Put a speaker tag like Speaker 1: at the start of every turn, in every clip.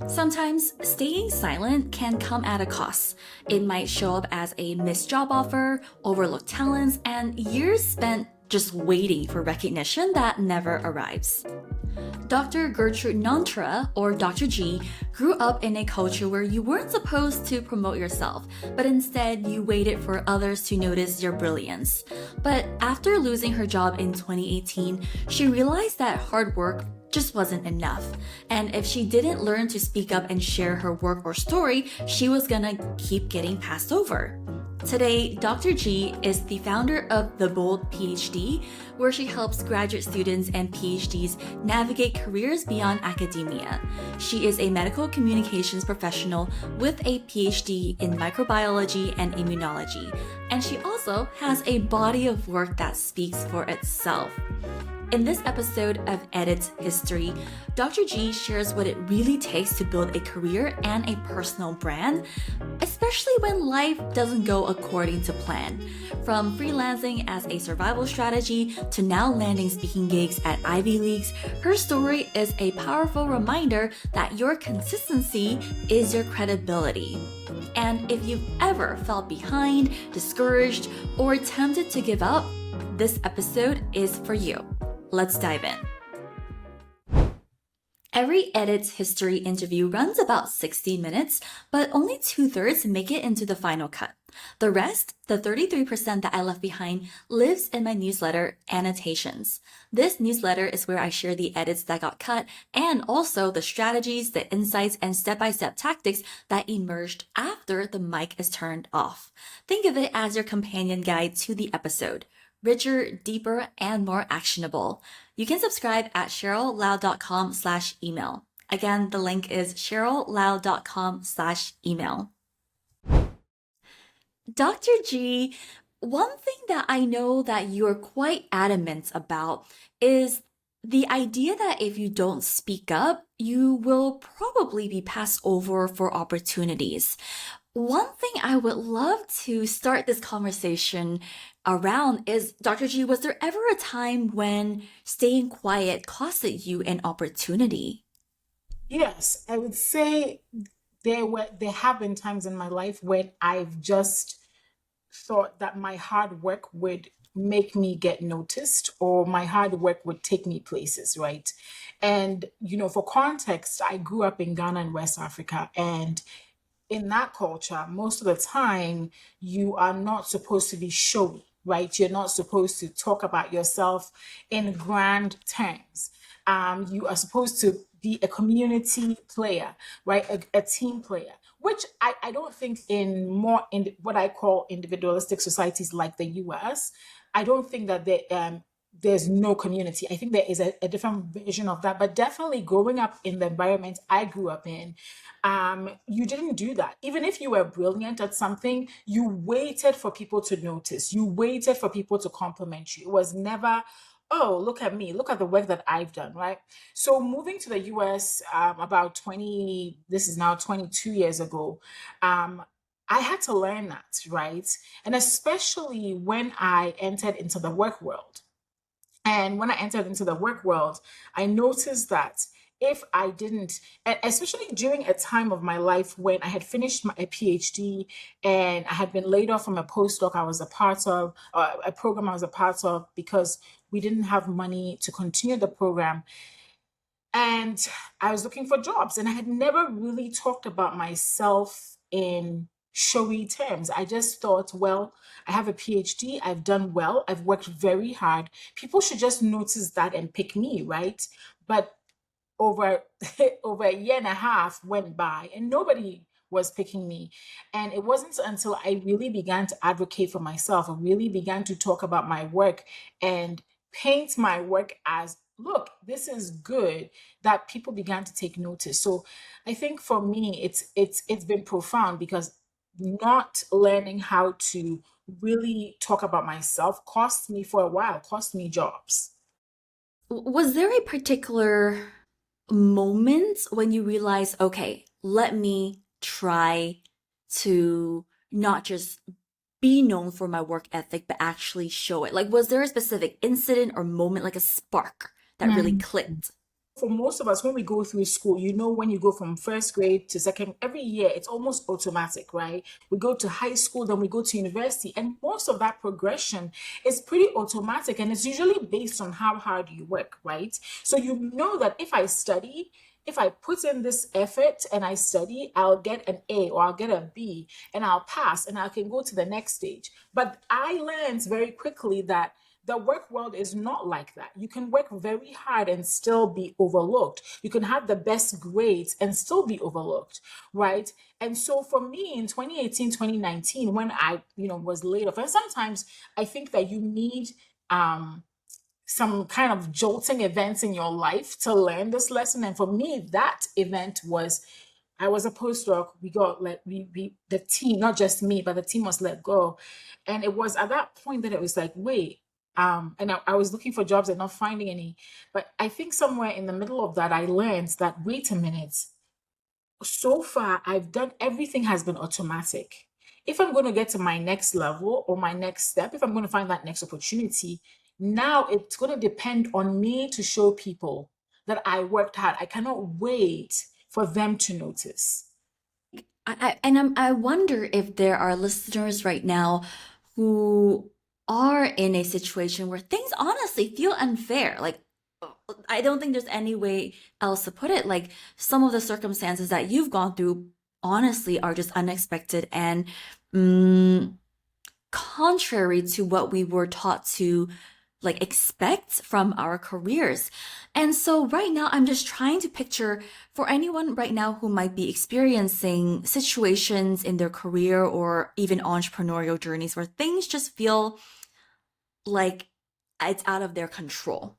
Speaker 1: Sometimes staying silent can come at a cost. It might show up as a missed job offer, overlooked talents, and years spent just waiting for recognition that never arrives. Dr. Gertrude Nonterah, or Dr. G, grew up in a culture where you weren't supposed to promote yourself, but instead you waited for others to notice your brilliance. But after losing her job in 2018, she realized that hard work just wasn't enough. And if she didn't learn to speak up and share her work or story, she was gonna keep getting passed over. Today, Dr. G is the founder of The Bold PhD, where she helps graduate students and PhDs navigate careers beyond academia. She is a medical communications professional with a PhD in microbiology and immunology, and she also has a body of work that speaks for itself. In this episode of Edit's History, Dr. G shares what it really takes to build a career and a personal brand, especially when life doesn't go according to plan. From freelancing as a survival strategy to now landing speaking gigs at Ivy Leagues, her story is a powerful reminder that your consistency is your credibility. And if you've ever felt behind, discouraged, or tempted to give up, this episode is for you. Let's dive in. Every Edit's History interview runs about 60 minutes, but only 2/3 make it into the final cut. The rest, the 33% that I left behind, lives in my newsletter, Annotations. This newsletter is where I share the edits that got cut and also the strategies, the insights, and step-by-step tactics that emerged after the mic is turned off. Think of it as your companion guide to the episode. Richer, deeper, and more actionable. You can subscribe at CherylLao.com/email. Again, the link is CherylLao.com/email. Dr. G, one thing that I know that you're quite adamant about is the idea that if you don't speak up, you will probably be passed over for opportunities. One thing I would love to start this conversation around is, Dr. G, was there ever a time when staying quiet costed you an opportunity?
Speaker 2: Yes, I would say there have been times in my life when I've just thought that my hard work would make me get noticed or my hard work would take me places, right? And for context, I grew up in Ghana and West Africa, and in that culture, most of the time, you are not supposed to be showy, right? You're not supposed to talk about yourself in grand terms. You are supposed to be a community player, right? A team player, which I don't think in what I call individualistic societies like the US, I don't think that there's no community. I think there is a different version of that, but definitely growing up in the environment I grew up in, you didn't do that. Even if you were brilliant at something, you waited for people to notice. You waited for people to compliment you. It was never, oh, look at me, look at the work that I've done, right? So moving to the US this is now 22 years ago, I had to learn that, right? And especially when I entered into the work world. And when I entered into the work world, I noticed that if I didn't, especially during a time of my life when I had finished a PhD and I had been laid off from a postdoc I was a part of, a program I was a part of, because we didn't have money to continue the program. And I was looking for jobs, and I had never really talked about myself in showy terms. I just thought, well, I have a PhD, I've done well, I've worked very hard. People should just notice that and pick me, right? But over over a year and a half went by and nobody was picking me. And it wasn't until I really began to advocate for myself and really began to talk about my work and paint my work as, look, this is good, that people began to take notice. So I think for me, it's been profound, because not learning how to really talk about myself cost me for a while, cost me jobs.
Speaker 1: Was there a particular moment when you realized, okay, let me try to not just be known for my work ethic, but actually show it? Like, was there a specific incident or moment, like a spark that really clicked?
Speaker 2: for most of us, when we go through school, when you go from first grade to second, every year, it's almost automatic, right? We go to high school, then we go to university, and most of that progression is pretty automatic, and it's usually based on how hard you work, right? So you know that if I put in this effort and I study, I'll get an A or I'll get a B and I'll pass and I can go to the next stage. But I learned very quickly that the work world is not like that. You can work very hard and still be overlooked. You can have the best grades and still be overlooked, right? And so for me in 2018, 2019, when I, was laid off, and sometimes I think that you need some kind of jolting events in your life to learn this lesson. And for me, that event was I was a postdoc. We got the team, not just me, but the team was let go. And it was at that point that it was like, wait, and I was looking for jobs and not finding any. But I think somewhere in the middle of that, I learned that, wait a minute, so far I've done everything has been automatic. If I'm going to get to my next level or my next step, if I'm going to find that next opportunity, now it's going to depend on me to show people that I worked hard. I cannot wait for them to notice.
Speaker 1: I wonder if there are listeners right now who are in a situation where things honestly feel unfair. Like, I don't think there's any way else to put it. Like, some of the circumstances that you've gone through honestly are just unexpected and contrary to what we were taught to like expect from our careers. And so right now, I'm just trying to picture for anyone right now who might be experiencing situations in their career or even entrepreneurial journeys where things just feel like it's out of their control.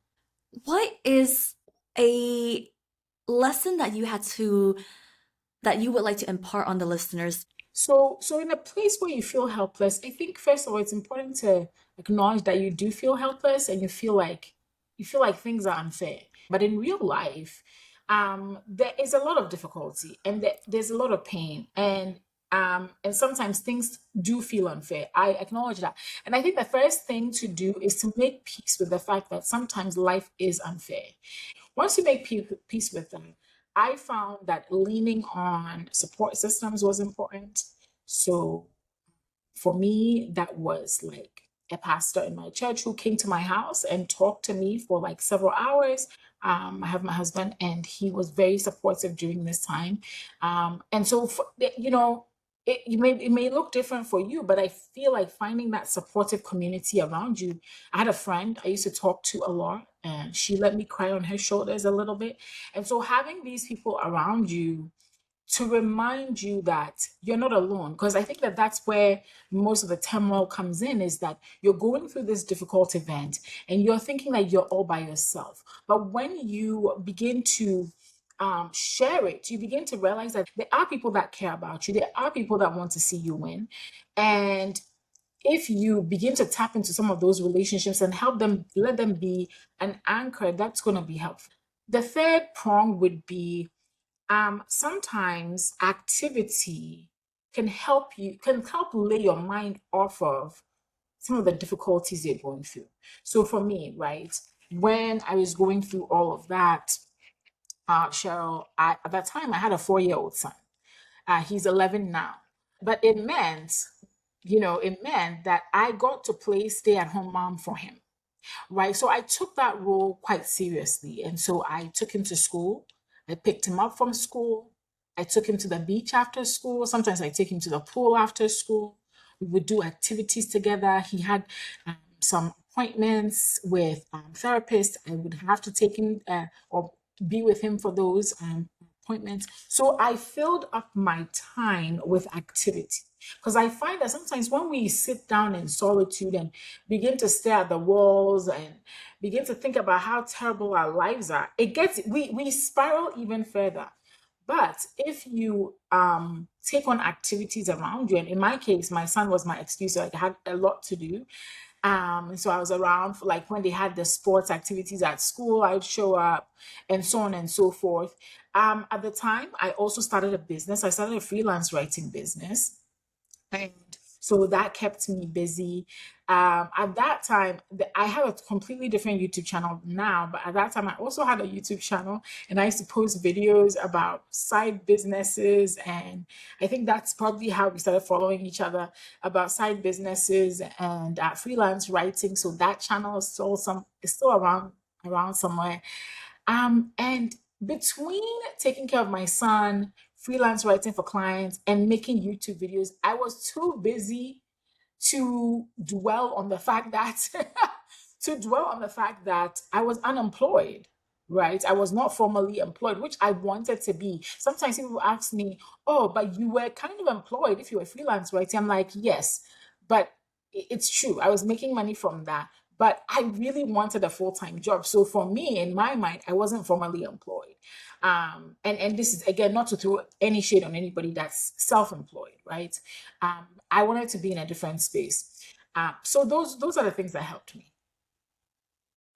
Speaker 1: What is a lesson that you would like to impart on the listeners?
Speaker 2: So in a place where you feel helpless, I think first of all, it's important to acknowledge that you do feel helpless and you feel like things are unfair. But in real life, there is a lot of difficulty and there's a lot of pain and sometimes things do feel unfair. I acknowledge that. And I think the first thing to do is to make peace with the fact that sometimes life is unfair. Once you make peace with them, I found that leaning on support systems was important. So for me, that was like a pastor in my church who came to my house and talked to me for like several hours. I have my husband, and he was very supportive during this time. And so, it may look different for you, but I feel like finding that supportive community around you. I had a friend I used to talk to a lot, and she let me cry on her shoulders a little bit. And so, having these people around you to remind you that you're not alone, because I think that that's where most of the turmoil comes in, is that you're going through this difficult event and you're thinking that you're all by yourself. But when you begin to share it, you begin to realize that there are people that care about you, there are people that want to see you win. And if you begin to tap into some of those relationships and help them, let them be an anchor, that's going to be helpful. The third prong would be sometimes activity can help lay your mind off of some of the difficulties you're going through. So for me, right, when I was going through all of that, Cheryl, at that time I had a 4-year-old son. He's 11 now, but it meant that I got to play stay-at-home mom for him. Right. So I took that role quite seriously. And so I took him to school. I picked him up from school. I took him to the beach after school. Sometimes I take him to the pool after school. We would do activities together. He had some appointments with therapists. I would have to take him or be with him for those appointments. So I filled up my time with activity. Because I find that sometimes when we sit down in solitude and begin to stare at the walls and begin to think about how terrible our lives are, we spiral even further. But if you take on activities around you, and in my case, my son was my excuse, so I had a lot to do. So I was around for like when they had the sports activities at school, I'd show up and so on and so forth. At the time, I also started a business. I started a freelance writing business. And So that kept me busy. At that time, I have a completely different YouTube channel now, but at that time, I also had a YouTube channel and I used to post videos about side businesses. And I think that's probably how we started following each other, about side businesses and freelance writing. So that channel is still around somewhere. And between taking care of my son, freelance writing for clients, and making YouTube videos, I was too busy to dwell on the fact that I was unemployed, right? I was not formally employed, which I wanted to be. Sometimes people ask me, "Oh, but you were kind of employed if you were freelance writing." I'm like, "Yes, but it's true. I was making money from that." But I really wanted a full-time job. So for me, in my mind, I wasn't formally employed. And this is again not to throw any shade on anybody that's self-employed, right? I wanted to be in a different space. So those are the things that helped me.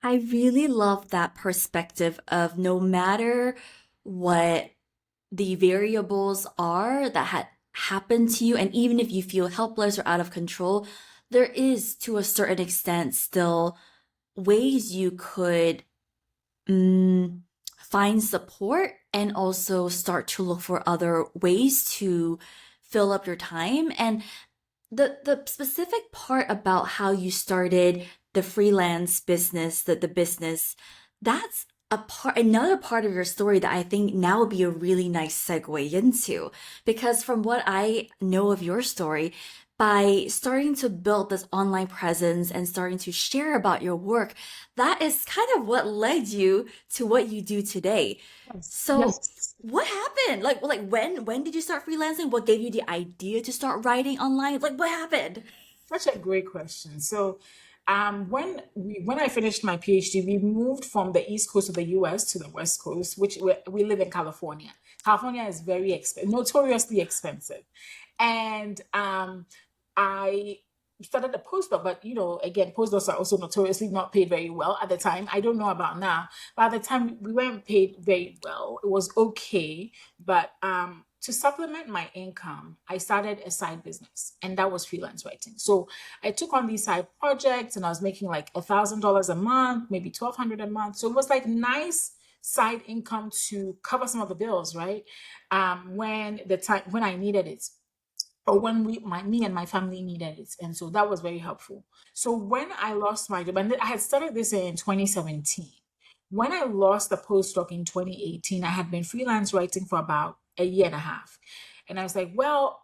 Speaker 1: I really love that perspective of no matter what the variables are that had happened to you, and even if you feel helpless or out of control, there is to a certain extent still ways you could mm, find support and also start to look for other ways to fill up your time. And the specific part about how you started the freelance business, the business, that's another part of your story that I think now would be a really nice segue into. Because from what I know of your story, by starting to build this online presence and starting to share about your work, that is kind of what led you to what you do today.
Speaker 2: Yes,
Speaker 1: So
Speaker 2: yes.
Speaker 1: what happened? Like when did you start freelancing? What gave you the idea to start writing online? Like what happened?
Speaker 2: Such a great question. So, when I finished my PhD, we moved from the East Coast of the U.S. to the West Coast, which we live in California. California is very notoriously expensive, and I started a postdoc. But again, postdocs are also notoriously not paid very well at the time. I don't know about now, but at the time we weren't paid very well. It was okay, but to supplement my income, I started a side business, and that was freelance writing. So I took on these side projects, and I was making like $1,000 a month, maybe 1,200 a month. So it was like nice side income to cover some of the bills, right? When I needed it, or when me and my family needed it, and so that was very helpful. So when I lost my job, and I had started this in 2017. When I lost the postdoc in 2018, I had been freelance writing for about a year and a half, and I was like, well,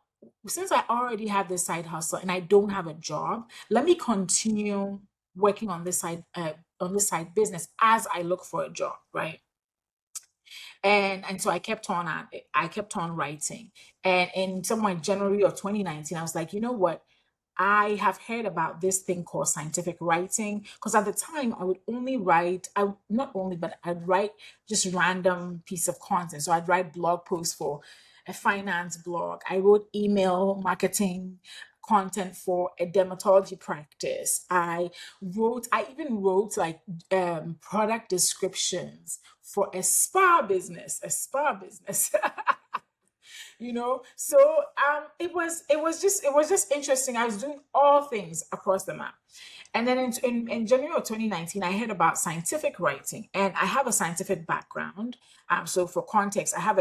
Speaker 2: since I already have this side hustle and I don't have a job, let me continue working on this side business as I look for a job, right? And so I kept on writing. And in somewhere January of 2019, I was like, you know what? I have heard about this thing called scientific writing, because at the time I would only write, I not only, but I'd write just random piece of content. So I'd write blog posts for a finance blog. I wrote email marketing content for a dermatology practice. I even wrote like product descriptions for a spa business. So it was just interesting. I was doing all things across the map. And then in January of 2019, I heard about scientific writing, and I have a scientific background. So for context, I have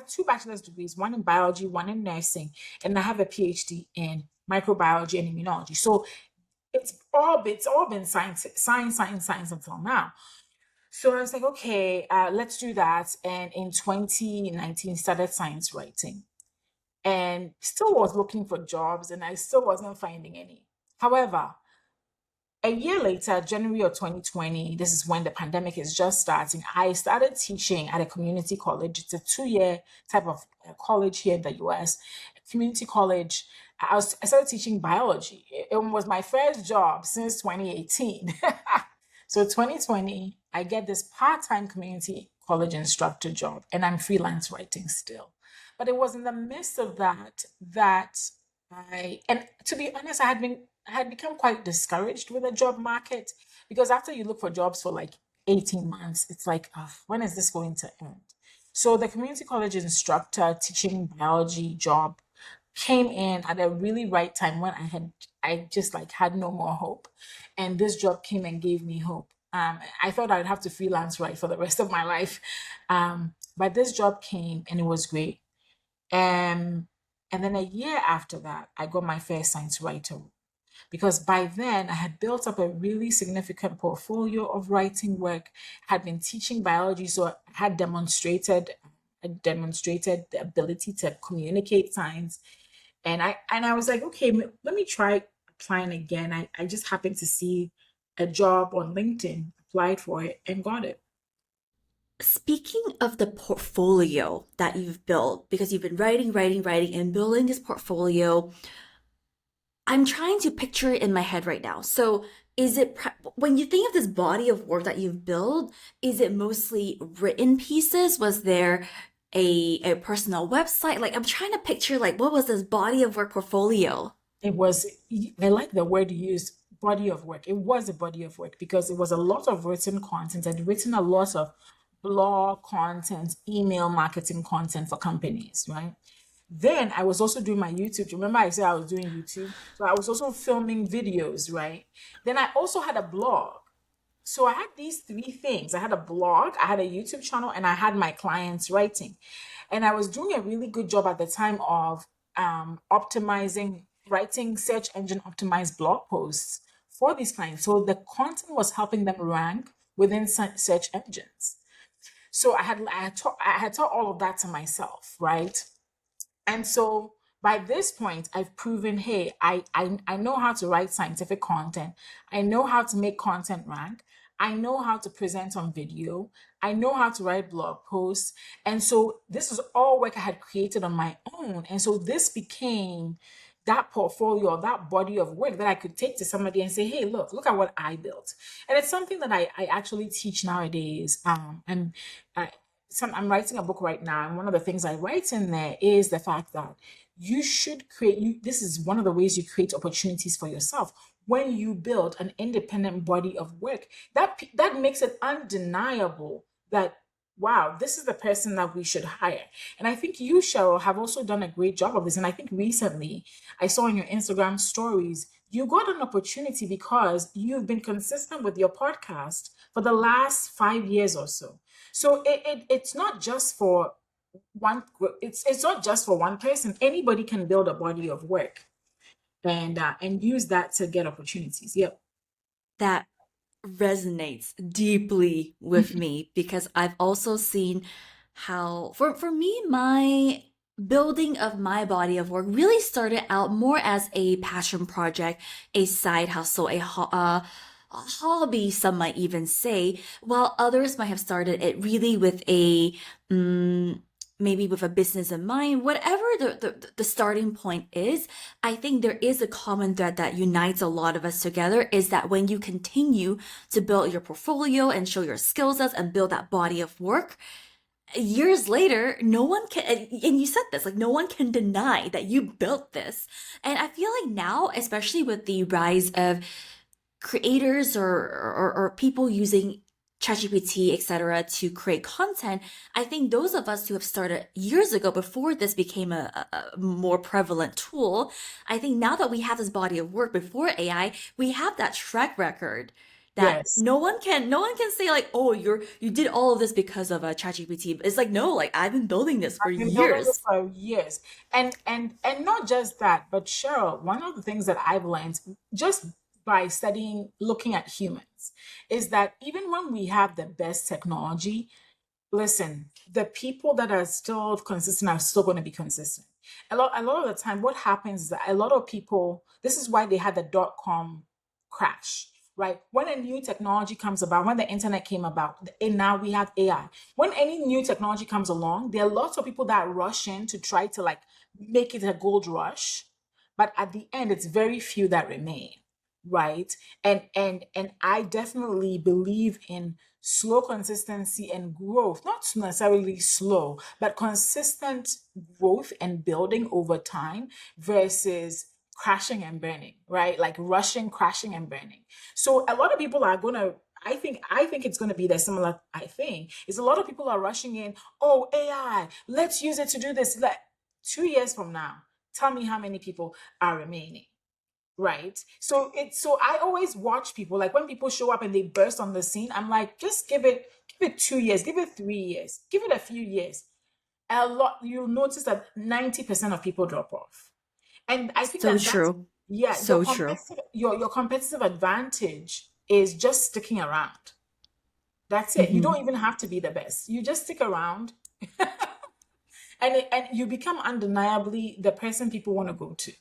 Speaker 2: two bachelor's degrees, one in biology, one in nursing, and I have a PhD in microbiology and immunology. So it's all been science until now. So I was like, okay, let's do that. And in 2019, started science writing, and still was looking for jobs, and I still wasn't finding any. However, a year later, January of 2020, this is when the pandemic is just starting. I started teaching at a community college. It's a 2-year type of college here in the US, community college. I started teaching biology. It was my first job since 2018. So 2020, I get this part-time community college instructor job, and I'm freelance writing still. But it was in the midst of that and to be honest, I had become quite discouraged with the job market, because after you look for jobs for like 18 months, it's like, "Ugh, when is this going to end?" So the community college instructor teaching biology job came in at a really right time when I just like had no more hope, and this job came and gave me hope. I thought I'd have to freelance right for the rest of my life, but this job came and it was great. um and then a year after that, I got my first science writer, because by then I had built up a really significant portfolio of writing work, had been teaching biology, so I demonstrated the ability to communicate science. And I was like, okay, let me try applying again. I just happened to see a job on LinkedIn, applied for it, and got it.
Speaker 1: Speaking of the portfolio that you've built, because you've been writing, writing, writing, and building this portfolio, I'm trying to picture it in my head right now. So, when you think of this body of work that you've built, is it mostly written pieces? Was there a personal website? Like, I'm trying to picture, like, what was this body of work portfolio?
Speaker 2: It was, I like the word you used, body of work. It was a body of work because it was a lot of written content. I'd written a lot of blog content, email marketing content for companies, right? Then I was also doing my YouTube. Remember, I said I was doing YouTube? So I was also filming videos, right? Then I also had a blog. So I had these three things. I had a blog, I had a YouTube channel, and I had my clients writing. And I was doing a really good job at the time of optimizing, writing search engine optimized blog posts for these clients. So the content was helping them rank within search engines. So I had taught all of that to myself, right? And so by this point, I've proven, hey, I know how to write scientific content. I know how to make content rank. I know how to present on video. I know how to write blog posts. And so this is all work I had created on my own. And so this became that portfolio, that body of work that I could take to somebody and say, hey, look at what I built. And it's something that I actually teach nowadays. And I, I'm writing a book right now, and one of the things I write in there is the fact that you should this is one of the ways you create opportunities for yourself when you build an independent body of work. That makes it undeniable that, wow, this is the person that we should hire. And I think you, Cheryl, have also done a great job of this. And I think recently I saw in your Instagram stories, you got an opportunity because you've been consistent with your podcast for the last 5 years or so. So it's not just for it's not just for one person. Anybody can build a body of work and use that to get opportunities. Yep.
Speaker 1: That resonates deeply with me because I've also seen how for me my building of my body of work really started out more as a passion project, a side hustle, a hobby, some might even say, while others might have started it really with mm, maybe with a business in mind. Whatever the starting point is, I think there is a common thread that unites a lot of us together is that when you continue to build your portfolio and show your skill sets and build that body of work, years later, no one can, and you said this, like, no one can deny that you built this. And I feel like now, especially with the rise of creators or people using ChatGPT, etc., to create content, I think those of us who have started years ago before this became a more prevalent tool, I think now that we have this body of work before AI, we have that track record that
Speaker 2: Yes.
Speaker 1: no one can say like, oh, you did all of this because of a ChatGPT. It's like, no, like I've been building this for
Speaker 2: I've been building this
Speaker 1: years.
Speaker 2: for years. And not just that, but Cheryl, one of the things that I've learned just by studying, looking at humans, is that even when we have the best technology, listen, the people that are still consistent are still going to be consistent. A lot of the time, what happens is that a lot of people, this is why they had the dot-com crash, right? When a new technology comes about, when the internet came about, and now we have AI. When any new technology comes along, there are lots of people that rush in to try to like make it a gold rush, but at the end, it's very few that remain, right? And I definitely believe in slow consistency and growth, not necessarily slow, but consistent growth and building over time versus crashing and burning, right? Like rushing, crashing and burning. So a lot of people are going to, I think it's going to be the similar, I think is a lot of people are rushing in, oh, AI, let's use it to do this. Like 2 years from now, Tell me how many people are remaining. Right. So I always watch people, like when people show up and they burst on the scene, I'm like, just give it 2 years, give it 3 years, give it a few years. A lot, you'll notice that 90% of people drop off. And I think
Speaker 1: So
Speaker 2: that that's,
Speaker 1: true.
Speaker 2: yeah,
Speaker 1: So true.
Speaker 2: your competitive advantage is just sticking around. That's it. You don't
Speaker 1: Mhm.
Speaker 2: even have to be the best. You just stick around, and you become undeniably the person people want to go to.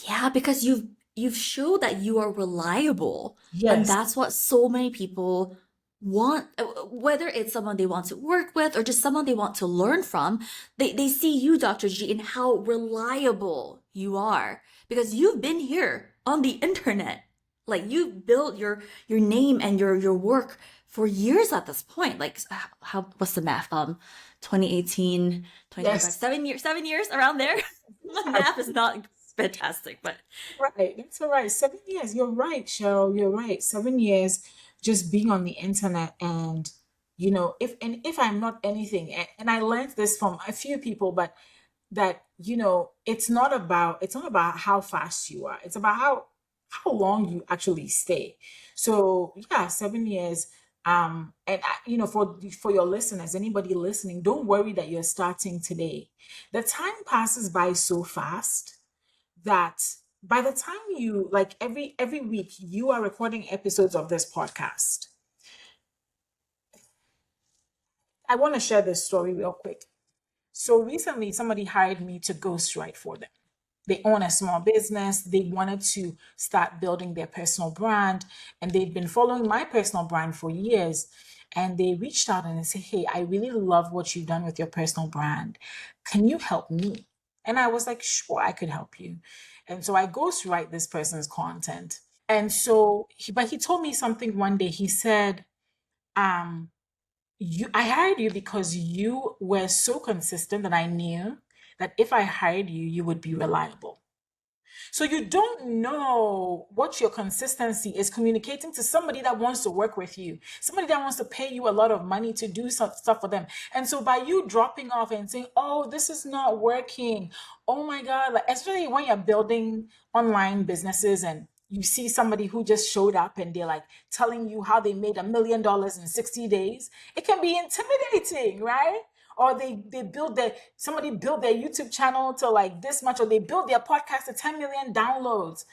Speaker 1: Yeah, because you've showed that you are reliable, and
Speaker 2: Yes.
Speaker 1: that's what so many people want. Whether it's someone they want to work with or just someone they want to learn from, they see you, Dr. G, and how reliable you are because you've been here on the internet. Like you've built your name and your work for years at this point. Like how what's the math? 2018, 2025,
Speaker 2: Yes.
Speaker 1: 7 years, 7 years around there. My math is not fantastic, but
Speaker 2: Right, that's all right. 7 years. You're right, Cheryl. You're right. 7 years just being on the internet, and if I'm not anything, and I learned this from a few people, but that it's not about how fast you are. It's about how long you actually stay. So yeah, 7 years. And for your listeners, anybody listening, don't worry that you're starting today. The time passes by so fast that by the time you, like, every week you are recording episodes of this podcast. I want to share this story real quick. So recently somebody hired me to ghostwrite for them. They own a small business. They wanted to start building their personal brand, and they've been following my personal brand for years. And they reached out and they said, "Hey, I really love what you've done with your personal brand. Can you help me?" And I was like, "Sure, I could help you." And so I ghostwrite this person's content. And so, but he told me something one day. He said, um, I hired you because you were so consistent that I knew that if I hired you, you would be reliable. So you don't know what your consistency is communicating to somebody that wants to work with you, somebody that wants to pay you a lot of money to do some stuff for them. And so by you dropping off and saying, "Oh, this is not working," oh my God, like especially when you're building online businesses and you see somebody who just showed up and they're like telling you how they made $1 million in 60 days, it can be intimidating, right? Or somebody built their YouTube channel to like this much, or they built their podcast to 10 million downloads.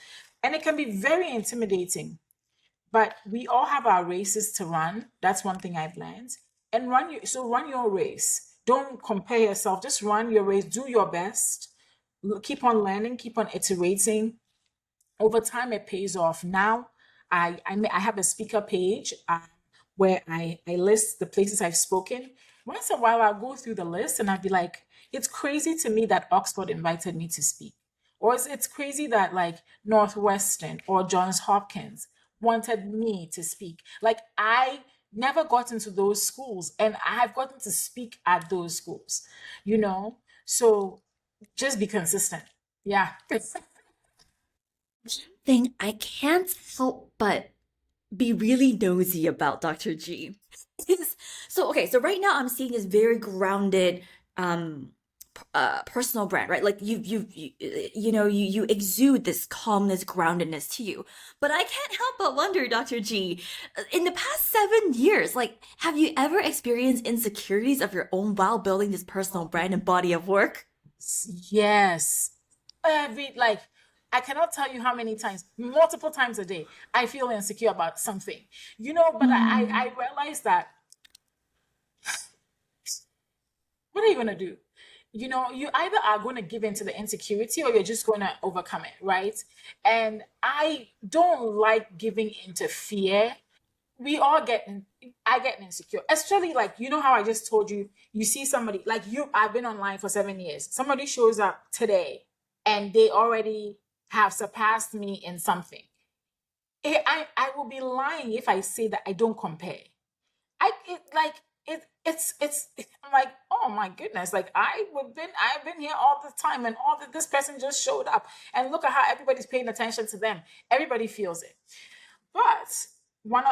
Speaker 2: And it can be very intimidating. But we all have our races to run. That's one thing I've learned. And run your race. Don't compare yourself. Just run your race. Do your best. Keep on learning. Keep on iterating. Over time it pays off. Now I have a speaker page, where I list the places I've spoken. Once in a while I'll go through the list and I'll be like, it's crazy to me that Oxford invited me to speak, or it's crazy that like Northwestern or Johns Hopkins wanted me to speak. Like, I never got into those schools and I've gotten to speak at those schools, you know so just be consistent. Yeah.
Speaker 1: thing I can't help but be really nosy about Dr. G. So okay, so right now I'm seeing this very grounded um personal brand, right? Like you exude this calmness, groundedness to you. But I can't help but wonder, Dr. G, in the past 7 years, like have you ever experienced insecurities of your own while building this personal brand and body of work?
Speaker 2: Yes. Like, I cannot tell you how many times, multiple times a day, I feel insecure about something. But I realize that, what are you gonna do? You either are going to give in to the insecurity or you're just going to overcome it, right? And I don't like giving into fear. We all get I get insecure, especially, like, how I just told you, you see somebody like you. I've been online for 7 years. Somebody shows up today and they already have surpassed me in something. I will be lying if I say that I don't compare. I it like it's I'm like, oh my goodness, like I've been here all the time, and all that, this person just showed up, and look at how everybody's paying attention to them. Everybody feels it. But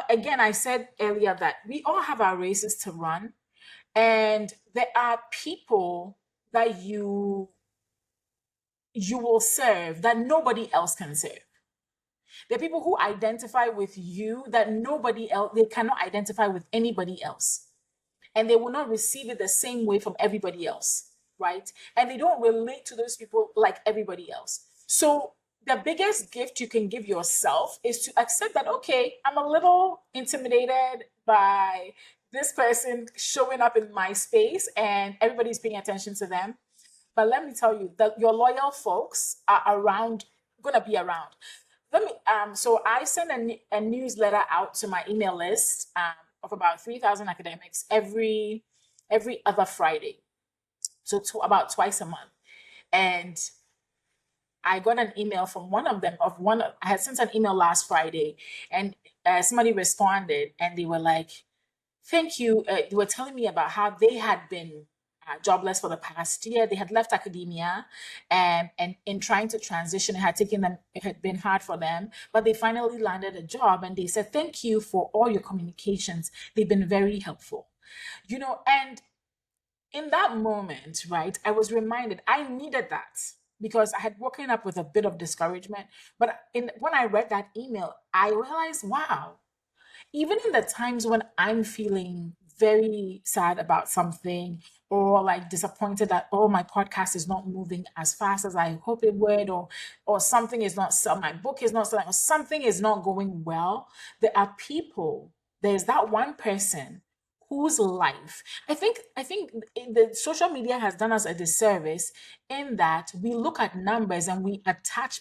Speaker 2: again, I said earlier that we all have our races to run, and there are people that you will serve that nobody else can serve. There are people who identify with you that nobody else, they cannot identify with anybody else. And they will not receive it the same way from everybody else, right? And they don't relate to those people like everybody else. So the biggest gift you can give yourself is to accept that, okay, I'm a little intimidated by this person showing up in my space and everybody's paying attention to them. But let me tell you that your loyal folks are around, gonna be around. So I send a newsletter out to my email list of about 3,000 academics every other Friday. So about twice a month. And I got an email from one of them I had sent an email last Friday, and somebody responded and they were like, thank you. They were telling me about how they had been jobless for the past year. They had left academia, and in trying to transition, it had been hard for them, but they finally landed a job. And they said, thank you for all your communications. They've been very helpful. And in that moment, right, I was reminded I needed that because I had woken up with a bit of discouragement. But when I read that email, I realized, wow, even in the times when I'm feeling very sad about something or like disappointed that, oh, my podcast is not moving as fast as I hope it would, or something is not selling, my book is not selling, or something is not going well, there's that one person whose life, I think the social media has done us a disservice in that we look at numbers and we attach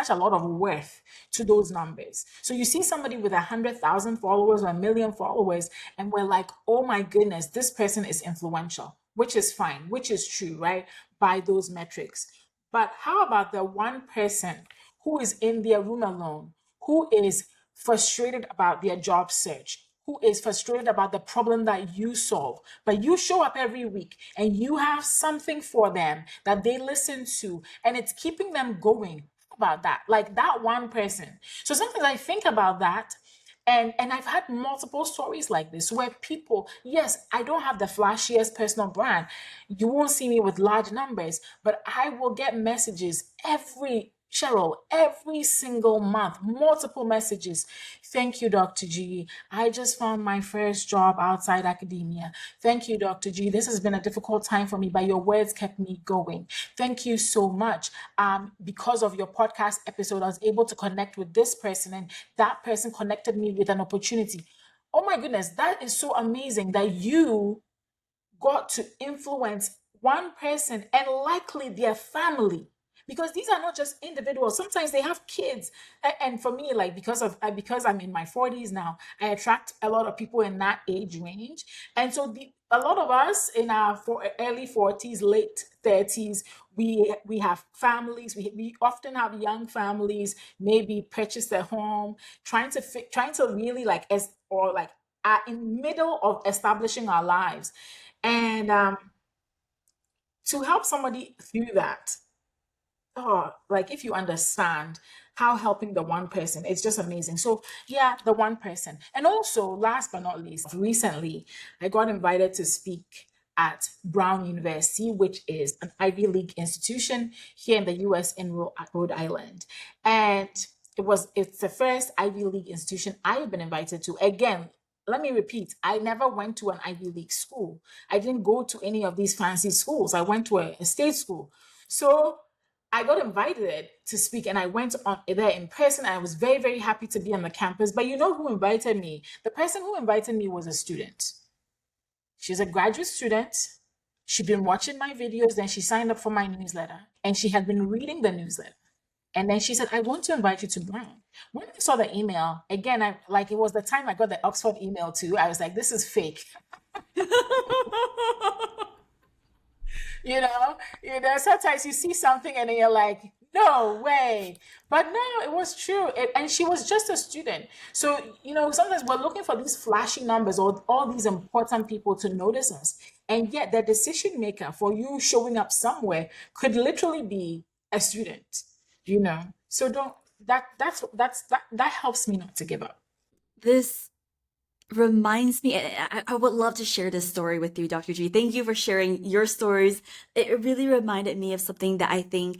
Speaker 2: a lot of worth to those numbers. So you see somebody with 100,000 followers or 1 million followers, and we're like, oh my goodness, this person is influential, which is fine, which is true, right? By those metrics. But how about the one person who is in their room alone, who is frustrated about their job search, who is frustrated about the problem that you solve, but you show up every week and you have something for them that they listen to, and it's keeping them going? About that, like that one person. So sometimes I think about that, and I've had multiple stories like this where people, yes, I don't have the flashiest personal brand, you won't see me with large numbers, but I will get messages every single month, multiple messages. Thank you, Dr. G. I just found my first job outside academia. Thank you, Dr. G. This has been a difficult time for me, but your words kept me going. Thank you so much. Because of your podcast episode, I was able to connect with this person, and that person connected me with an opportunity. Oh my goodness, that is so amazing that you got to influence one person and likely their family, because these are not just individuals, sometimes they have kids. And for me, like, because I'm in my 40s now, I attract a lot of people in that age range. And so a lot of us in our early 40s, late 30s, we have families. We often have young families, maybe purchased a home, trying to really are in middle of establishing our lives. And to help somebody through that, oh, like, if you understand how helping the one person, it's just amazing. So yeah, the one person. And also, last but not least, recently I got invited to speak at Brown University, which is an Ivy League institution here in the US in Rhode Island. And it's the first Ivy League institution I've been invited to. Again, let me repeat, I never went to an Ivy League school. I didn't go to any of these fancy schools. I went to a state school. So I got invited to speak, and I went on there in person. I was very, very happy to be on the campus. But you know who invited me? The person who invited me was a student. She's a graduate student. She'd been watching my videos, then she signed up for my newsletter, and she had been reading the newsletter. And then she said, I want to invite you to Brown. When I saw the email, again, it was the time I got the Oxford email too. I was like, this is fake. Sometimes you see something and then you're like, no way. But no, it was true. And she was just a student. So, sometimes we're looking for these flashy numbers or all these important people to notice us. And yet the decision maker for you showing up somewhere could literally be a student, So that helps me not to give up.
Speaker 1: This reminds me, I would love to share this story with you, Dr. G. Thank you for sharing your stories. It really reminded me of something that I think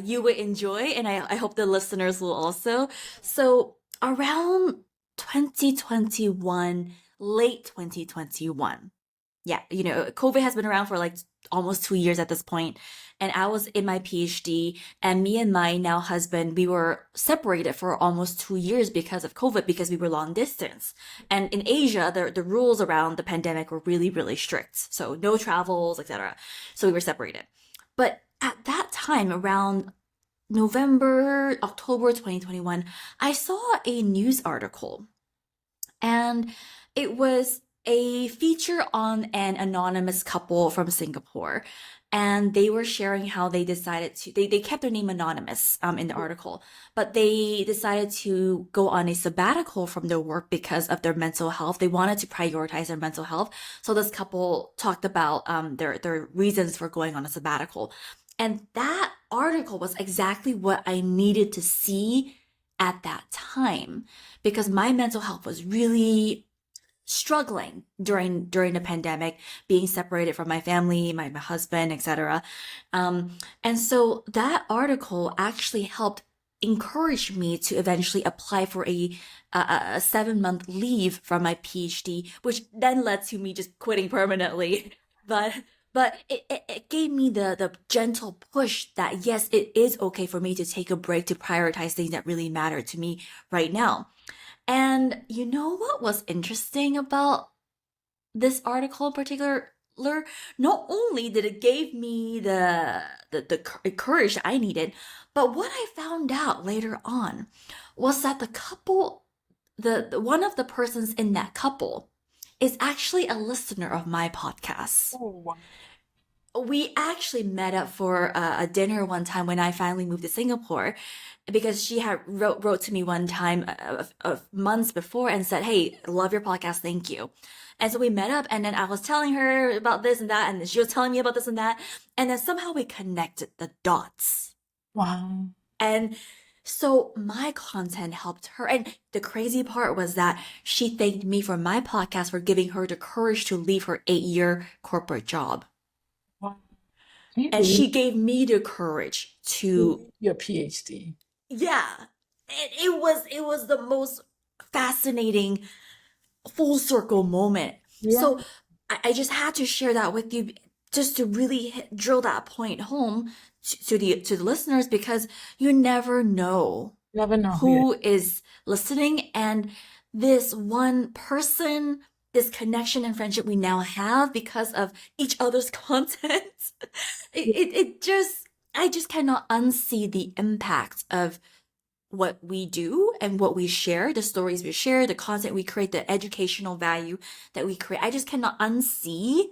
Speaker 1: you would enjoy, and I hope the listeners will also. So, around 2021, late 2021, yeah, COVID has been around for like almost 2 years at this point. And I was in my PhD, and me and my now husband, we were separated for almost 2 years because of COVID, because we were long distance. And in Asia, the rules around the pandemic were really, really strict. So no travels, etc. So we were separated. But at that time, around November, October 2021, I saw a news article, and it was a feature on an anonymous couple from Singapore. And they were sharing how they decided to, they kept their name anonymous in the article, but they decided to go on a sabbatical from their work because of their mental health. They wanted to prioritize their mental health. So this couple talked about their reasons for going on a sabbatical. And that article was exactly what I needed to see at that time, because my mental health was really struggling during the pandemic, being separated from my family, my husband, etc. And so that article actually helped encourage me to eventually apply for a 7-month leave from my PhD, which then led to me just quitting permanently. But it gave me the gentle push that yes, it is okay for me to take a break to prioritize things that really matter to me right now. And you know what was interesting about this article in particular? Not only did it give me the courage I needed, but what I found out later on was that the couple, the one of the persons in that couple is actually a listener of my podcast.
Speaker 2: Oh, wow.
Speaker 1: We actually met up for a dinner one time when I finally moved to Singapore, because she had wrote to me one time of months before and said, "Hey, love your podcast, thank you." And so we met up, and then I was telling her about this and that, and she was telling me about this and that, and then somehow we connected the dots.
Speaker 2: Wow.
Speaker 1: And so my content helped her. And the crazy part was that she thanked me for my podcast for giving her the courage to leave her 8-year corporate job.
Speaker 2: Wow. Can you
Speaker 1: And she
Speaker 2: believe
Speaker 1: gave me the courage to,
Speaker 2: your PhD?
Speaker 1: yeah. And it was the most fascinating full circle moment.
Speaker 2: Yeah.
Speaker 1: So I just had to share that with you, just to really drill that point home to the listeners, because you never know
Speaker 2: Never know. Yeah.
Speaker 1: who is listening. And this one person, this connection and friendship we now have because of each other's content, I just cannot unsee the impact of what we do and what we share, the stories we share, the content we create, the educational value that we create. I just cannot unsee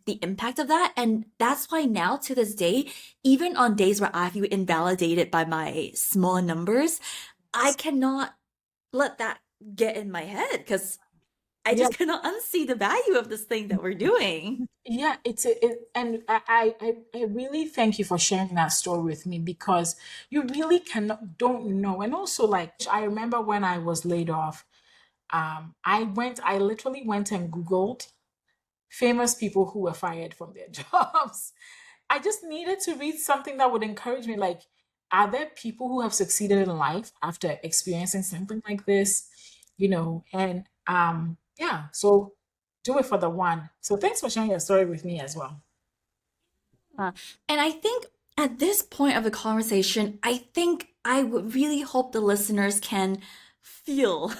Speaker 1: the impact of that. And that's why now, to this day, even on days where I feel invalidated by my small numbers, I cannot let that get in my head, because I
Speaker 2: Yeah.
Speaker 1: just cannot unsee the value of this thing that we're doing.
Speaker 2: Yeah, and I really thank you for sharing that story with me, because you really don't know. And also, like, I remember when I was laid off, I literally went and Googled famous people who were fired from their jobs. I just needed to read something that would encourage me. Like, are there people who have succeeded in life after experiencing something like this? And yeah, so do it for the one. So thanks for sharing your story with me as well.
Speaker 1: Uh, and I think at this point of the conversation, I think I would really hope the listeners can feel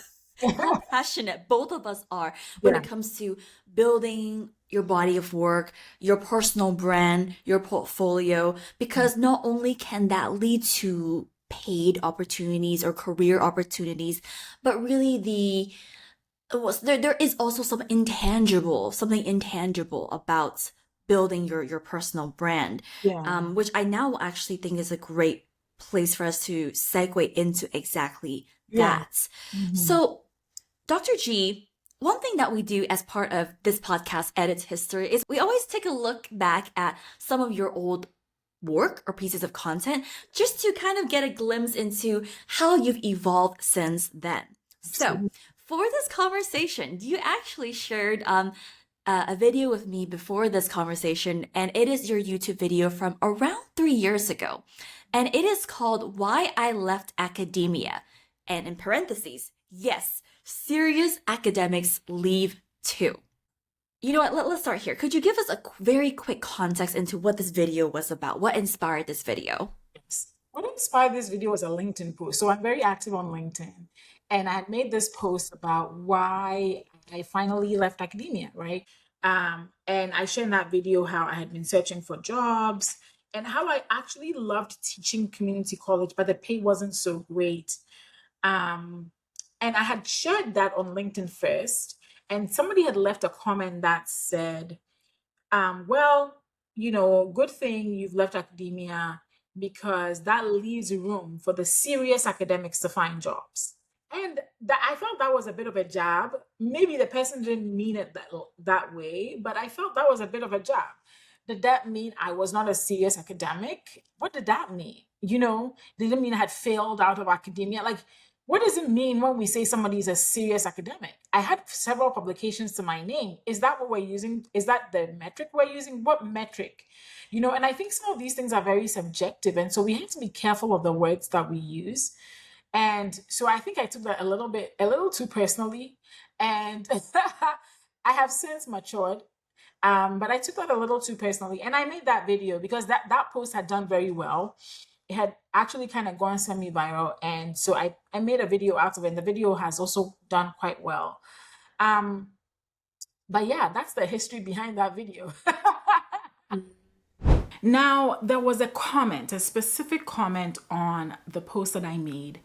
Speaker 1: how passionate both of us are when
Speaker 2: Yeah.
Speaker 1: it comes to building your body of work, your personal brand, your portfolio, because not only can that lead to paid opportunities or career opportunities, but really there is also something intangible about building your personal brand,
Speaker 2: Yeah.
Speaker 1: which I now actually think is a great place for us to segue into exactly
Speaker 2: Yeah.
Speaker 1: that.
Speaker 2: Mhm.
Speaker 1: So, Dr. G, one thing that we do as part of this podcast, Edit History, is we always take a look back at some of your old work or pieces of content, just to kind of get a glimpse into how you've evolved since then. So, For this conversation, you actually shared a video with me before this conversation, and it is your YouTube video from around 3 years ago. And it is called Why I Left Academia. And in parentheses, yes, serious academics leave too. You know what? Let's start here. Could you give us a very quick context into what this video was about? What inspired this video?
Speaker 2: Yes. What inspired this video was a LinkedIn post. So I'm very active on LinkedIn. And I had made this post about why I finally left academia, right? And I shared in that video how I had been searching for jobs and how I actually loved teaching community college, but the pay wasn't so great. Um, and I had shared that on LinkedIn first, and somebody had left a comment that said, well, good thing you've left academia because that leaves room for the serious academics to find jobs. And that I felt that was a bit of a jab. Maybe the person didn't mean it that way, but I felt that was a bit of a jab. Did that mean I was not a serious academic? What did that mean? Did it mean I had failed out of academia? Like, what does it mean when we say somebody is a serious academic? I had several publications to my name. Is that what we're using? Is that the metric we're using? What metric? And I think some of these things are very subjective. And so we have to be careful of the words that we use. And so I think I took that a little too personally. And I have since matured. But I took that a little too personally. And I made that video because that post had done very well. It had actually kind of gone semi-viral. And so I made a video out of it. And the video has also done quite well. But yeah, that's the history behind that video. Now, there was a specific comment on the post that I made.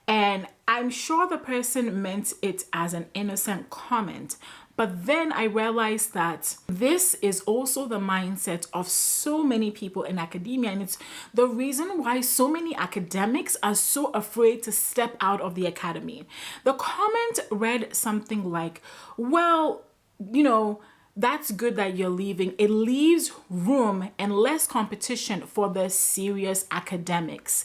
Speaker 2: And I'm sure the person meant it as an innocent comment. But then I realized that this is also the mindset of so many people in academia. And it's the reason why so many academics are so afraid to step out of the academy. The comment read something like, well, that's good that you're leaving. It leaves room and less competition for the serious academics.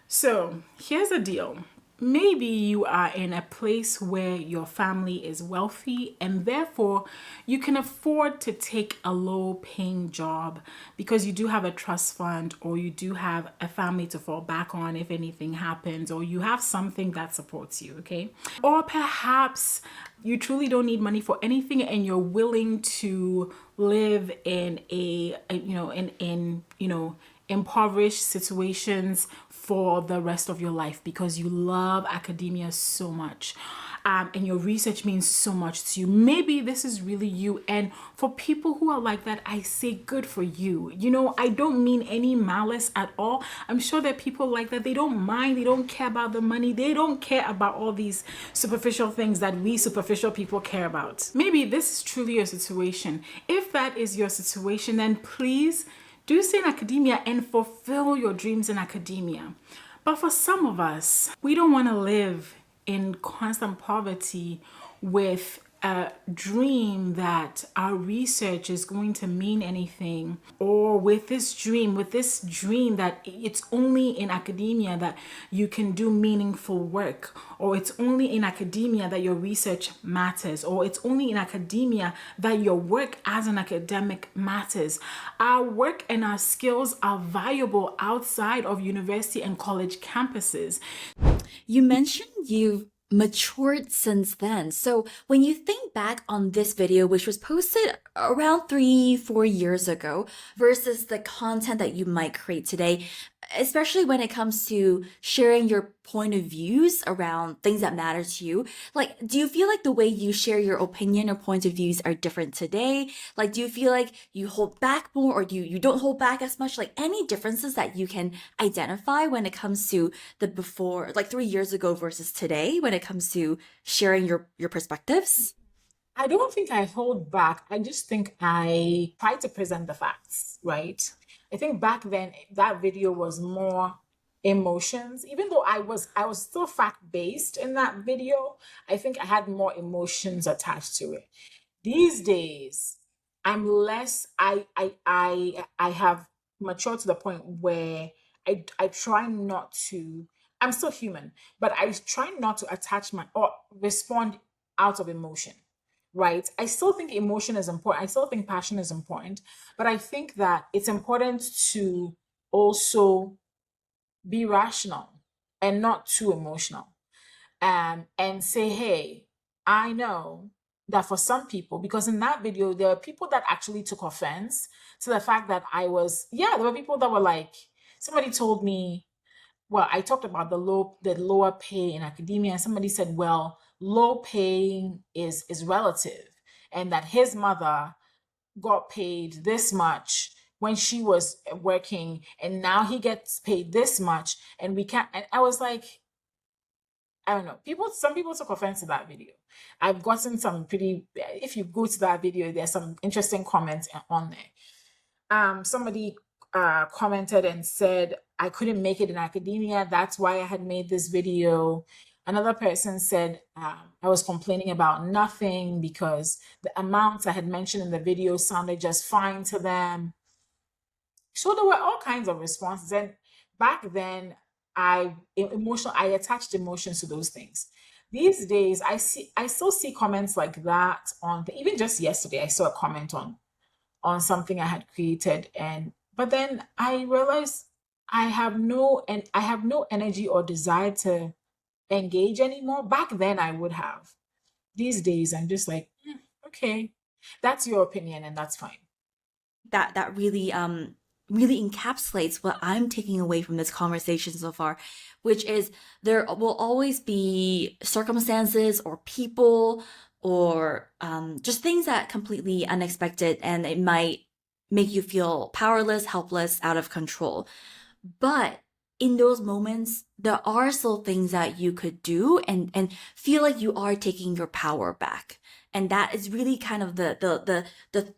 Speaker 2: So here's the deal. Maybe you are in a place where your family is wealthy and therefore you can afford to take a low paying job because you do have a trust fund or you do have a family to fall back on if anything happens, or you have something that supports you, okay? Or perhaps you truly don't need money for anything and you're willing to live in impoverished situations for the rest of your life because you love academia so much, and your research means so much to you. Maybe this is really you. And for people who are like that, I say good for you. I don't mean any malice at all. I'm sure there are people like that. They don't mind. They don't care about the money. They don't care about all these superficial things that we superficial people care about. Maybe this is truly your situation. If that is your situation, then please do stay in academia and fulfill your dreams in academia. But for some of us, we don't want to live in constant poverty with a dream that our research is going to mean anything, or with this dream that it's only in academia that you can do meaningful work, or it's only in academia that your research matters, or it's only in academia that your work as an academic matters. Our work and our skills are valuable outside of university and college campuses.
Speaker 1: You mentioned you've matured since then. So when you think back on this video, which was posted around 3-4 years ago, versus the content that you might create today, especially when it comes to sharing your point of views around things that matter to you, like, do you feel like the way you share your opinion or point of views are different today? Like, do you feel like you hold back more, or do you don't hold back as much? Like, any differences that you can identify when it comes to the before, like 3 years ago versus today, when it comes to sharing your perspectives?
Speaker 2: I don't think I hold back. I just think I try to present the facts, right? I think back then that video was more emotions. Even though I was still fact-based in that video, I think I had more emotions attached to it. These days, I'm less I have matured to the point where I try not to I'm still human, but I try not to attach my or respond out of emotion, right? I still think emotion is important. I still think passion is important, but I think that it's important to also be rational and not too emotional. And say, hey, I know that for some people, because in that video, there are people that actually took offense to the fact that there were people that were like, somebody told me, well, I talked about the lower pay in academia, and somebody said, well, low paying is relative, and that his mother got paid this much when she was working, and now he gets paid this much, and we can't. And I was like, I don't know. Some people took offense to that video. I've gotten some if you go to that video, there's some interesting comments on there. Somebody commented and said, I couldn't make it in academia. That's why I had made this video. Another person said, I was complaining about nothing because the amounts I had mentioned in the video sounded just fine to them. So there were all kinds of responses. And back then, I attached emotions to those things. These days, I still see comments like that even just yesterday, I saw a comment on something I had created, but then I realized I have no energy or desire to engage anymore. Back then I would have. These days I'm just like, okay, that's your opinion and that's fine.
Speaker 1: That really encapsulates what I'm taking away from this conversation so far, which is there will always be circumstances or people or just things that completely unexpected, and it might make you feel powerless, helpless, out of control. But in those moments, there are still things that you could do and feel like you are taking your power back. And that is really kind of the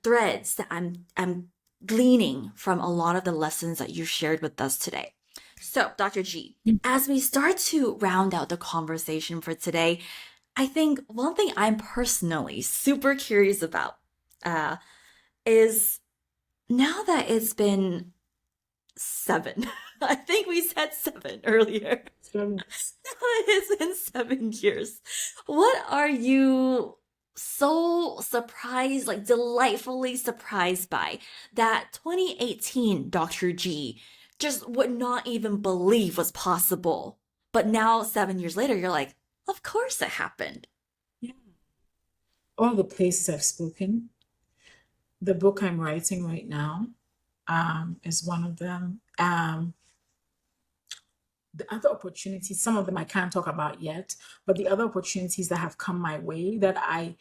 Speaker 1: threads that I'm gleaning from a lot of the lessons that you shared with us today. So, Dr. G, as we start to round out the conversation for today, I think one thing I'm personally super curious about is now that it's been 7, I think we said 7 earlier.
Speaker 2: So,
Speaker 1: It's been 7 years. What are you so surprised, like delightfully surprised by that 2018 Dr. G just would not even believe was possible? But now, 7 years later, you're like, of course it happened.
Speaker 2: yeah, all the places I've spoken, the book I'm writing right now is one of them. The other opportunities, some of them I can't talk about yet, but the other opportunities that have come my way that I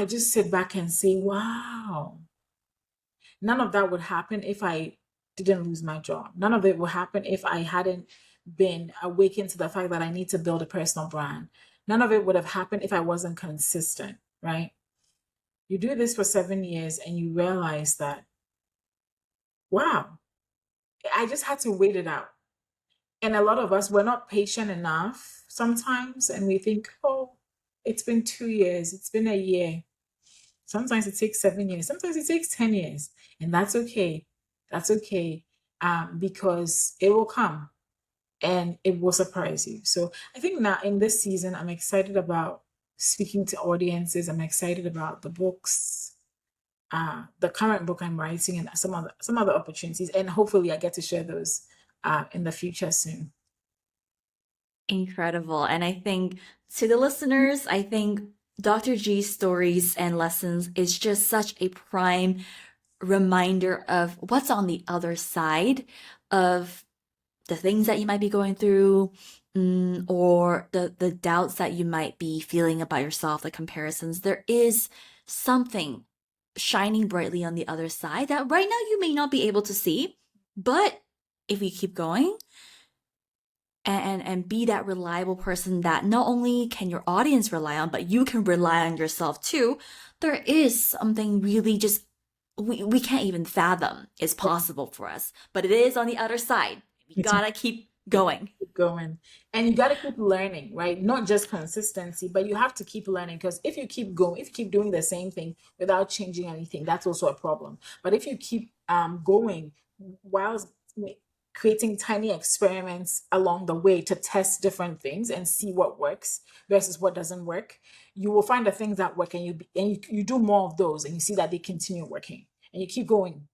Speaker 2: just sit back and say, wow, none of that would happen if I didn't lose my job. None of it would happen if I hadn't been awakened to the fact that I need to build a personal brand. None of it would have happened if I wasn't consistent, right? You do this for 7 years and you realize that, wow, I just had to wait it out. And a lot of us, we're not patient enough sometimes, and we think, oh, it's been 2 years, it's been a year. Sometimes it takes 7 years, sometimes it takes 10 years, and that's okay. That's okay, because it will come and it will surprise you. So I think now in this season, I'm excited about speaking to audiences. I'm excited about the books, the current book I'm writing, and some other opportunities, and hopefully I get to share those in the future soon.
Speaker 1: Incredible. And I think to the listeners, I think Dr. G's stories and lessons is just such a prime reminder of what's on the other side of the things that you might be going through, or the doubts that you might be feeling about yourself, the comparisons. There is something shining brightly on the other side that right now you may not be able to see, but if we keep going and be that reliable person that not only can your audience rely on, but you can rely on yourself too, there is something really just we can't even fathom is possible for us, but it is on the other side. We
Speaker 2: It's
Speaker 1: gotta keep going.
Speaker 2: keep going, and you got to keep learning, right? Not just consistency, but you have to keep learning, because if you keep going, if you keep doing the same thing without changing anything, that's also a problem. But if you keep going while creating tiny experiments along the way to test different things and see what works versus what doesn't work, you will find the things that work, and you do more of those, and you see that they continue working, and you keep going.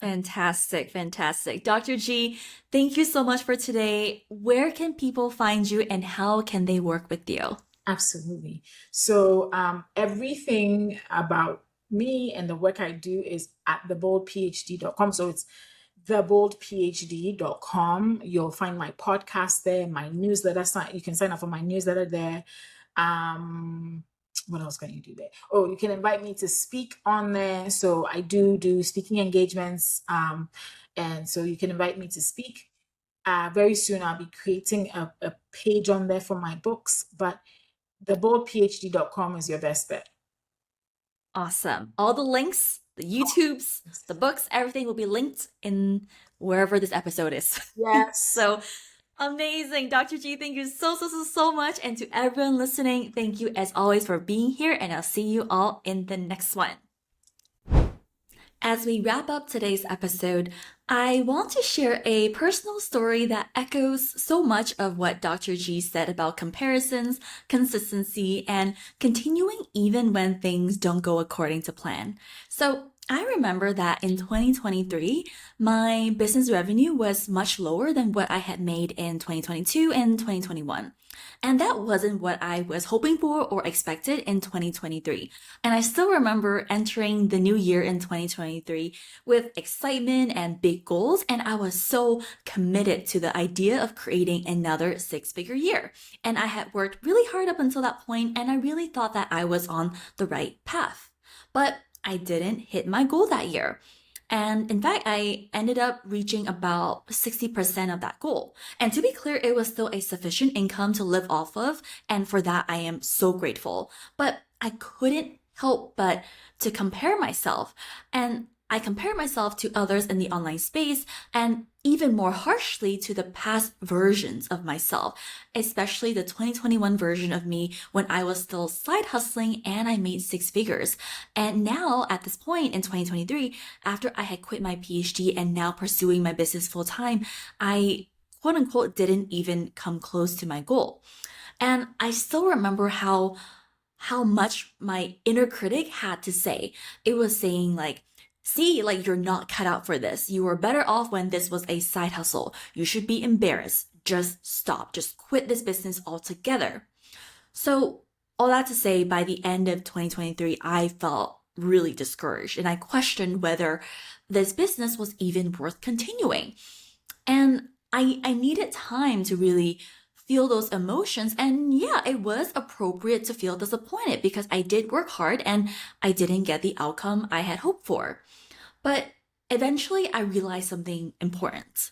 Speaker 1: Fantastic, fantastic. Dr. G, thank you so much for today. Where can people find you and how can they work with you?
Speaker 2: Absolutely. So everything about me and the work I do is at theboldphd.com. So it's theboldphd.com. You'll find my podcast there, my newsletter. You can sign up for my newsletter there. What else can you do there? Oh, you can invite me to speak on there. So I do speaking engagements. And so you can invite me to speak. Very soon I'll be creating a page on there for my books, but theboldphd.com is your best bet.
Speaker 1: Awesome. All the links, the YouTubes, the books, everything will be linked in wherever this episode is.
Speaker 2: Yes.
Speaker 1: So amazing. Dr. G, thank you so much. And to everyone listening, thank you as always for being here, and I'll see you all in the next one. As we wrap up today's episode, I want to share a personal story that echoes so much of what Dr. G said about comparisons, consistency, and continuing even when things don't go according to plan. So I remember that in 2023, my business revenue was much lower than what I had made in 2022 and 2021. And that wasn't what I was hoping for or expected in 2023. And I still remember entering the new year in 2023 with excitement and big goals. And I was so committed to the idea of creating another six-figure year. And I had worked really hard up until that point, and I really thought that I was on the right path. But I didn't hit my goal that year. And in fact, I ended up reaching about 60% of that goal. And to be clear, it was still a sufficient income to live off of. And for that, I am so grateful. But I couldn't help but to compare myself. And I compared myself to others in the online space, and even more harshly to the past versions of myself, especially the 2021 version of me when I was still side hustling and I made six figures. And now at this point in 2023, after I had quit my PhD and now pursuing my business full time, I quote unquote didn't even come close to my goal. And I still remember how much my inner critic had to say. It was saying like, see, like you're not cut out for this. You were better off when this was a side hustle. You should be embarrassed. Just stop. Just quit this business altogether. So all that to say, by the end of 2023, I felt really discouraged and I questioned whether this business was even worth continuing. And I needed time to really feel those emotions. And yeah, it was appropriate to feel disappointed because I did work hard and I didn't get the outcome I had hoped for. But eventually I realized something important.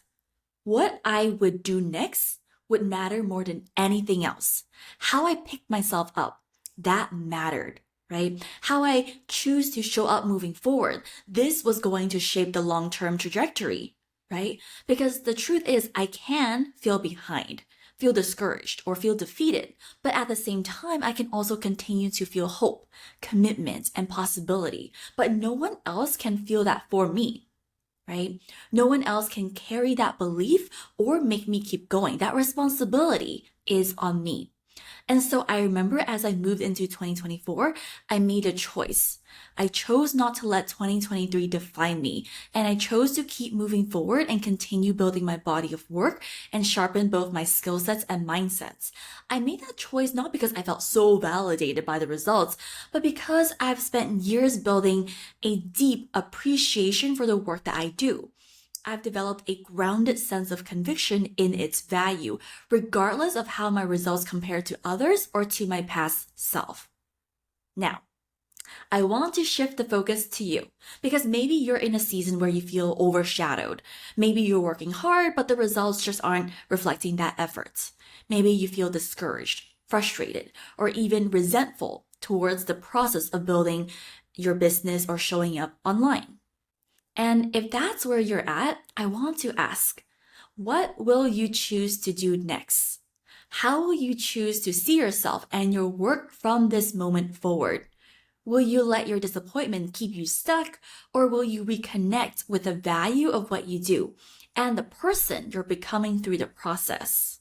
Speaker 1: What I would do next would matter more than anything else. How I picked myself up, that mattered, right? How I choose to show up moving forward, this was going to shape the long-term trajectory, right? Because the truth is I can feel behind, feel discouraged, or feel defeated. But at the same time, I can also continue to feel hope, commitment, and possibility. But no one else can feel that for me, right? No one else can carry that belief or make me keep going. That responsibility is on me. And so I remember as I moved into 2024, I made a choice. I chose not to let 2023 define me, and I chose to keep moving forward and continue building my body of work and sharpen both my skill sets and mindsets. I made that choice not because I felt so validated by the results, but because I've spent years building a deep appreciation for the work that I do. I've developed a grounded sense of conviction in its value, regardless of how my results compare to others or to my past self. Now, I want to shift the focus to you because maybe you're in a season where you feel overshadowed. Maybe you're working hard, but the results just aren't reflecting that effort. Maybe you feel discouraged, frustrated, or even resentful towards the process of building your business or showing up online. And if that's where you're at, I want to ask, what will you choose to do next? How will you choose to see yourself and your work from this moment forward? Will you let your disappointment keep you stuck, or will you reconnect with the value of what you do and the person you're becoming through the process?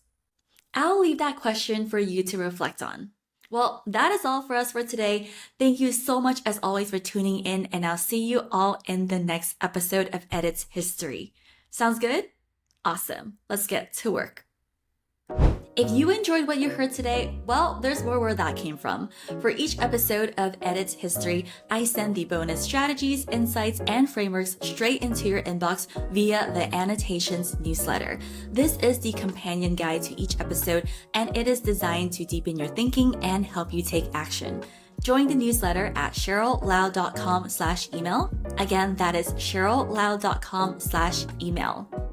Speaker 1: I'll leave that question for you to reflect on. Well, that is all for us for today. Thank you so much as always for tuning in, and I'll see you all in the next episode of Edit's History. Sounds good? Awesome. Let's get to work. If you enjoyed what you heard today, well, there's more where that came from. For each episode of Edit's History, I send the bonus strategies, insights, and frameworks straight into your inbox via the Annotations newsletter. This is the companion guide to each episode, and it is designed to deepen your thinking and help you take action. Join the newsletter at CherylLau.com/email. Again, that is CherylLau.com/email.